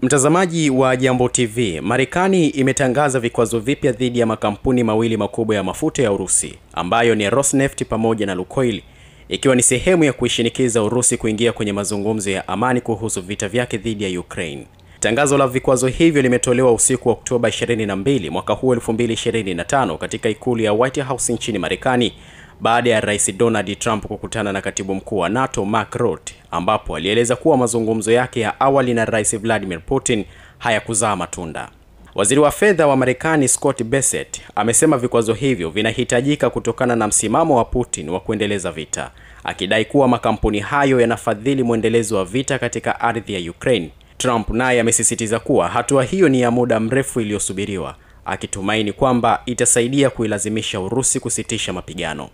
Mtazamaji wa Jambo TV, Marekani imetangaza vikwazo vipya dhidi ya makampuni mawili makubwa ya mafuta ya Urusi ambayo ni Rosneft pamoja na Lukoil, ikiwa ni sehemu ya kuishinikiza Urusi kuingia kwenye mazungumzo ya amani kuhusu vita vyake dhidi ya Ukraine. Tangazo la vikwazo hivyo limetolewa usiku wa Oktoba 22 mwaka huu 2025 katika ikulu ya White House nchini Marekani baada ya Rais Donald Trump kukutana na Katibu Mkuu wa NATO Mark Rutte, ambapo alieleza kuwa mazungumzo yake ya awali na Rais Vladimir Putin hayakuzaa matunda. Waziri wa fedha wa Marekani Scott Bessent amesema vikwazo hivyo vinahitajika kutokana na msimamo wa Putin wa kuendeleza vita, akidai kuwa makampuni hayo yanafadhili muendelezo wa vita katika ardhi ya Ukraine. Trump naye amesisitiza kuwa hatua hiyo ni ya muda mrefu iliyosubiriwa, akitumaini kwamba itasaidia kuilazimisha Urusi kusitisha mapigano.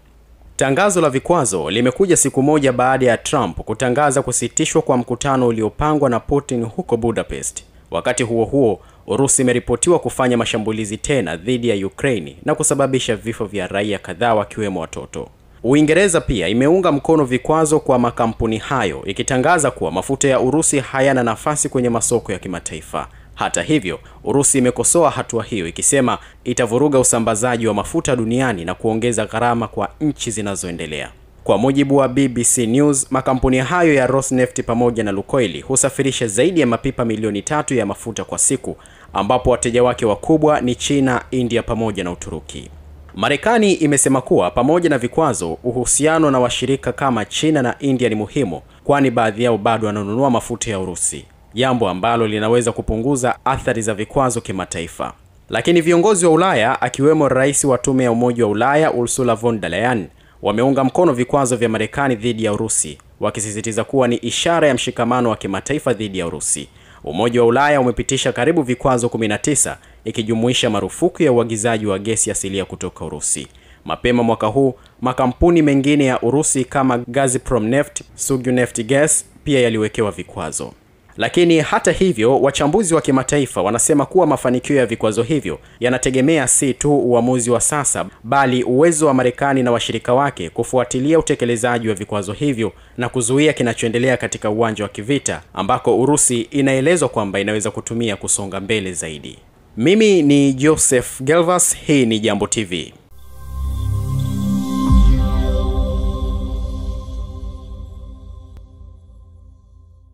Tangazo la vikwazo limekuja siku moja baada ya Trump kutangaza kusitishwa kwa mkutano uliopangwa na Putin huko Budapest. Wakati huo huo, Urusi imeripotiwa kufanya mashambulizi tena dhidi ya Ukraine na kusababisha vifo vya raia kadhaa wakiwemo watoto. Uingereza pia imeunga mkono vikwazo kwa makampuni hayo, ikitangaza kuwa mafuta ya Urusi hayana nafasi kwenye masoko ya kimataifa. Hata hivyo, Urusi imekosoa hatua hiyo ikisema itavuruga usambazaji wa mafuta duniani na kuongeza gharama kwa nchi zinazoendelea. Kwa mujibu wa BBC News, makampuni hayo ya Rosneft pamoja na Lukoil husafirisha zaidi ya mapipa milioni 3 ya mafuta kwa siku, ambapo wateja wake wakubwa ni China, India pamoja na Uturuki. Marekani imesema kuwa pamoja na vikwazo, uhusiano na washirika kama China na India ni muhimu, kwani baadhi yao bado wananunua mafuta ya Urusi, jambo ambalo linaweza kupunguza athari za vikwazo kimataifa. Lakini viongozi wa Ulaya, akiwemo rais wa Tume ya Umoja wa Ulaya Ursula von der Leyen, wameunga mkono vikwazo vya Marekani dhidi ya Urusi, wakisisitiza kuwa ni ishara ya mshikamano wa kimataifa dhidi ya Urusi. Umoja wa Ulaya umepitisha karibu vikwazo 19, ikijumuisha marufuku ya uagizaji wa gesi asilia kutoka Urusi. Mapema mwaka huu, makampuni mengine ya Urusi kama Gazprom Neft, Sugneft Gas pia yaliwekewa vikwazo. Lakini hata hivyo, wachambuzi wa kimataifa wanasema kuwa mafanikio ya vikwazo hivyo yanategemea si tu uamuzi wa sasa, bali uwezo wa Marekani na washirika wake kufuatilia utekelezaji wa vikwazo hivyo na kuzuia kinachoendelea katika uwanja wa kivita ambako Urusi inaelezwa kwamba inaweza kutumia kusonga mbele zaidi. Mimi ni Joseph Gelvas, hii ni Jambo TV.